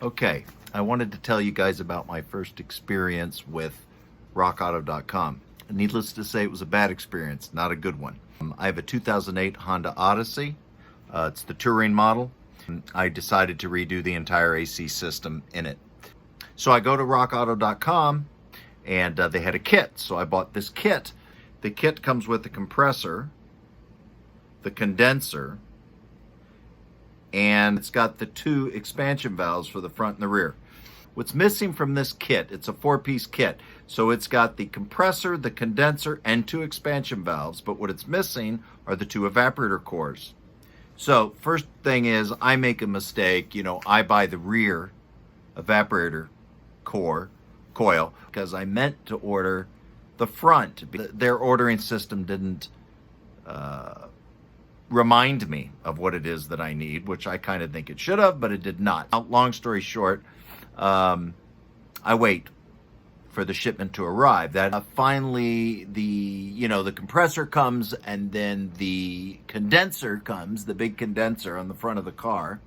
Okay, I wanted to tell you guys about my first experience with RockAuto.com. Needless to say, it was a bad experience, not a good one. I have a 2008 Honda Odyssey. It's the touring model. I decided to redo the entire AC system in it. So I go to RockAuto.com and they had a kit. So I bought this kit. The kit comes with the compressor, the condenser, and it's got the 2 expansion valves for the front and the rear. What's missing from this kit, it's a 4-piece kit, so it's got the compressor, the condenser, and 2 expansion valves, but what it's missing are the 2 evaporator cores. So first thing is, I make a mistake, I buy the rear evaporator coil, because I meant to order the front. Their ordering system didn't remind me of what it is that I need, which I kind of think it should have, but it did not. Long story short, I wait for the shipment to arrive. That finally the compressor comes, and then the condenser comes, the big condenser on the front of the car.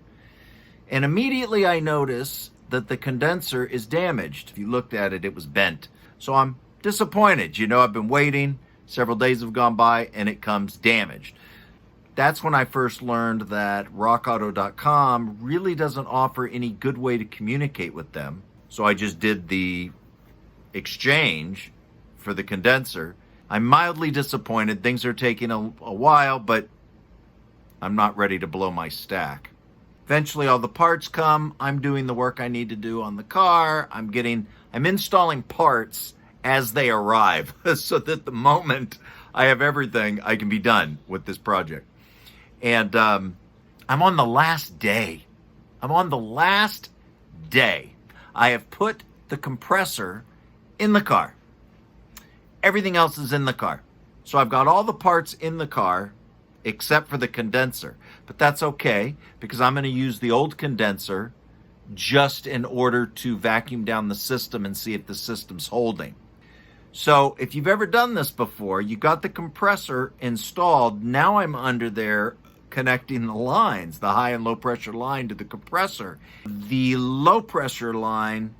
And immediately I notice that the condenser is damaged. If you looked at it, it was bent. So I'm disappointed. I've been waiting, several days have gone by, and it comes damaged. That's when I first learned that RockAuto.com really doesn't offer any good way to communicate with them. So I just did the exchange for the condenser. I'm mildly disappointed. Things are taking a while, but I'm not ready to blow my stack. Eventually all the parts come. I'm doing the work I need to do on the car. I'm installing parts as they arrive so that the moment I have everything, I can be done with this project. And I'm on the last day. I have put the compressor in the car. Everything else is in the car. So I've got all the parts in the car except for the condenser. But that's okay, because I'm going to use the old condenser just in order to vacuum down the system and see if the system's holding. So if you've ever done this before, you got the compressor installed. Now I'm under there connecting the lines, the high and low pressure line to the compressor. The low pressure line,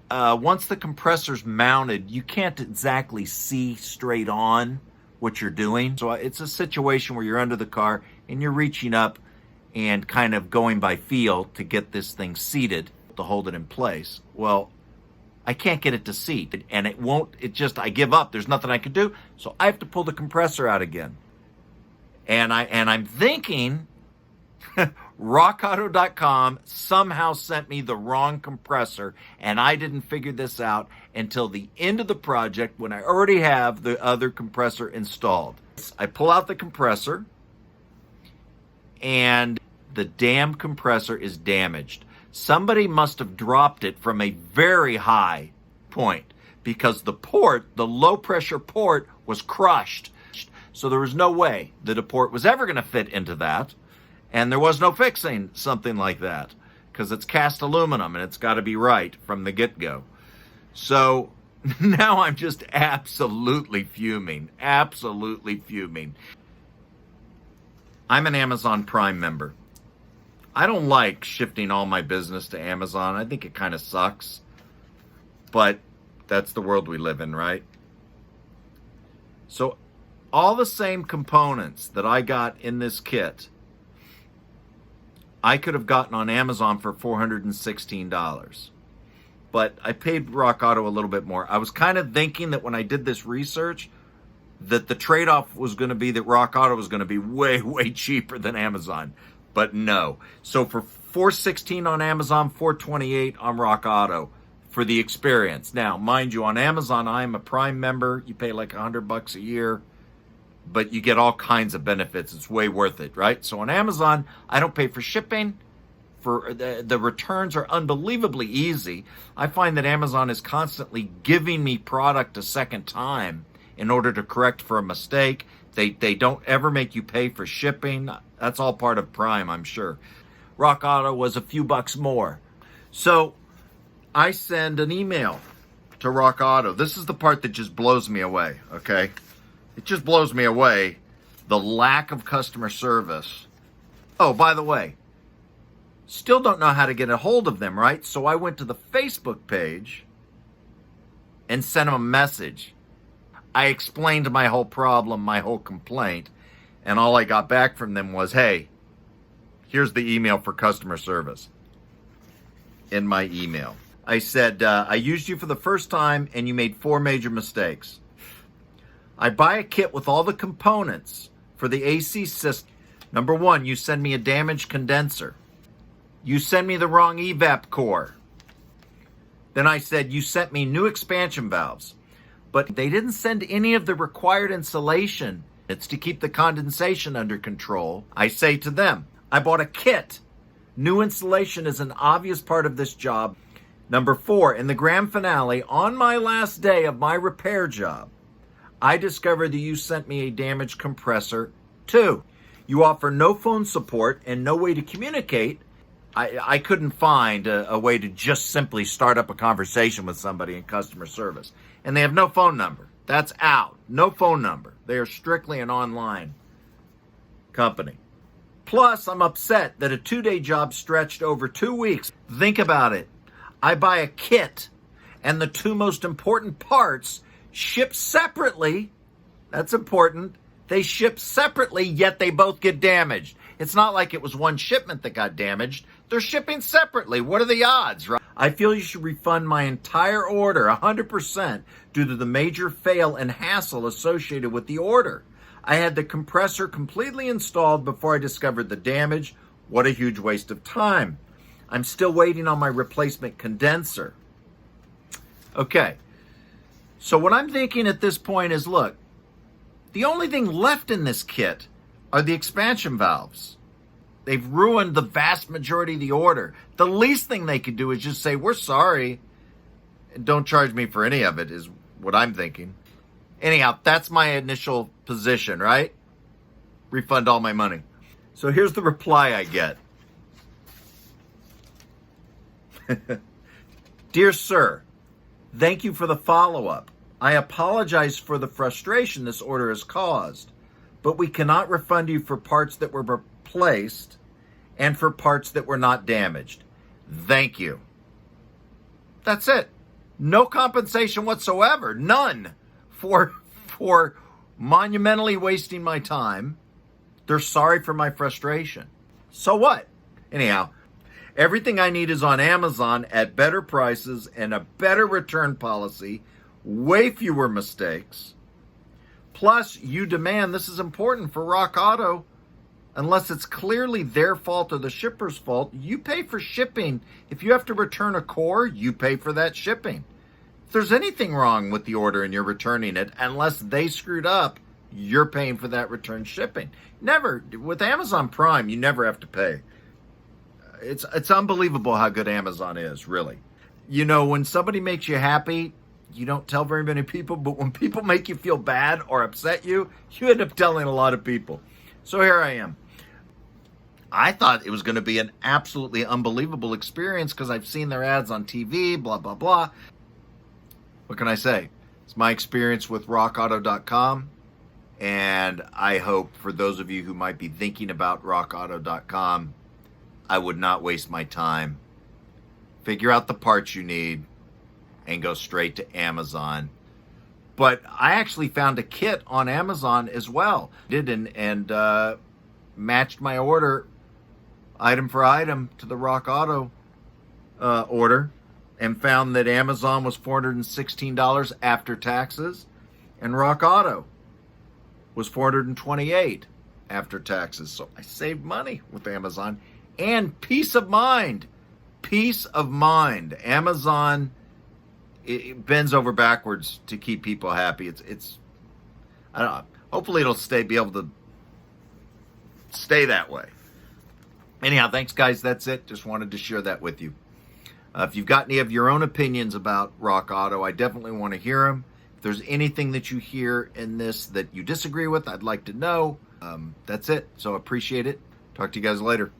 once the compressor's mounted, you can't exactly see straight on what you're doing. So it's a situation where you're under the car and you're reaching up and kind of going by feel to get this thing seated to hold it in place. Well, I can't get it to seat, and I give up. There's nothing I can do. So I have to pull the compressor out again. And I'm thinking RockAuto.com somehow sent me the wrong compressor, and I didn't figure this out until the end of the project when I already have the other compressor installed. I pull out the compressor, and the damn compressor is damaged. Somebody must have dropped it from a very high point, because the low pressure port was crushed. So there was no way that a port was ever going to fit into that. And there was no fixing something like that, because it's cast aluminum and it's got to be right from the get-go. So now I'm just absolutely fuming. I'm an Amazon Prime member. I don't like shifting all my business to Amazon. I think it kind of sucks. But that's the world we live in, right? So all the same components that I got in this kit, I could have gotten on Amazon for $416. But I paid Rock Auto a little bit more. I was kind of thinking that when I did this research, that the trade-off was going to be that Rock Auto was going to be way, way cheaper than Amazon. But no. So for $416 on Amazon, $428 on Rock Auto for the experience. Now, mind you, on Amazon, I am a Prime member. You pay like $100 a year, but you get all kinds of benefits. It's way worth it, right? So on Amazon, I don't pay for shipping. For the returns are unbelievably easy. I find that Amazon is constantly giving me product a second time in order to correct for a mistake. They don't ever make you pay for shipping. That's all part of Prime, I'm sure. Rock Auto was a few bucks more. So I send an email to Rock Auto. This is the part that just blows me away, okay? It just blows me away, the lack of customer service. Oh, by the way, Still don't know how to get a hold of them, right? So I went to the Facebook page and sent them a message. I explained my whole problem, my whole complaint, and all I got back from them was, hey, here's the email for customer service. In my email, I said, I used you for the first time and you made 4 major mistakes. I buy a kit with all the components for the AC system. Number 1, you send me a damaged condenser. You send me the wrong evap core. Then I said, you sent me new expansion valves, but they didn't send any of the required insulation. It's to keep the condensation under control. I say to them, I bought a kit. New insulation is an obvious part of this job. Number 4, in the grand finale, on my last day of my repair job, I discovered that you sent me a damaged compressor too. You offer no phone support and no way to communicate. I couldn't find a way to just simply start up a conversation with somebody in customer service. And they have no phone number. That's out. No phone number. They are strictly an online company. Plus, I'm upset that a 2-day job stretched over 2 weeks. Think about it. I buy a kit, and the 2 most important parts ship separately. That's important. They ship separately, yet they both get damaged. It's not like it was one shipment that got damaged. They're shipping separately. What are the odds, right? I feel you should refund my entire order 100% due to the major fail and hassle associated with the order. I had the compressor completely installed before I discovered the damage. What a huge waste of time. I'm still waiting on my replacement condenser. Okay. So what I'm thinking at this point is, look, the only thing left in this kit are the expansion valves. They've ruined the vast majority of the order. The least thing they could do is just say, we're sorry, and don't charge me for any of it, is what I'm thinking. Anyhow, that's my initial position, right? Refund all my money. So here's the reply I get. Dear sir, thank you for the follow-up. I apologize for the frustration this order has caused, but we cannot refund you for parts that were replaced and for parts that were not damaged. Thank you. That's it. No compensation whatsoever. None for monumentally wasting my time. They're sorry for my frustration. So what? Anyhow, everything I need is on Amazon at better prices and a better return policy, way fewer mistakes. Plus, you demand, this is important for Rock Auto, unless it's clearly their fault or the shipper's fault, you pay for shipping. If you have to return a core, you pay for that shipping. If there's anything wrong with the order and you're returning it, unless they screwed up, you're paying for that return shipping. Never, with Amazon Prime, you never have to pay. It's unbelievable how good Amazon is, really. You know, when somebody makes you happy, you don't tell very many people, but when people make you feel bad or upset you, you end up telling a lot of people. So here I am. I thought it was going to be an absolutely unbelievable experience because I've seen their ads on TV, blah, blah, blah. What can I say? It's my experience with rockauto.com, and I hope for those of you who might be thinking about rockauto.com, I would not waste my time. Figure out the parts you need and go straight to Amazon. But I actually found a kit on Amazon as well. And matched my order item for item to the Rock Auto order, and found that Amazon was $416 after taxes, and Rock Auto was $428 after taxes. So I saved money with Amazon, and peace of mind. Peace of mind. Amazon, it bends over backwards to keep people happy. It's I don't know. Hopefully it'll be able to stay that way. Anyhow, thanks guys. That's it. Just wanted to share that with you. If you've got any of your own opinions about Rock Auto, I definitely want to hear them. If there's anything that you hear in this that you disagree with, I'd like to know. That's it. So appreciate it. Talk to you guys later.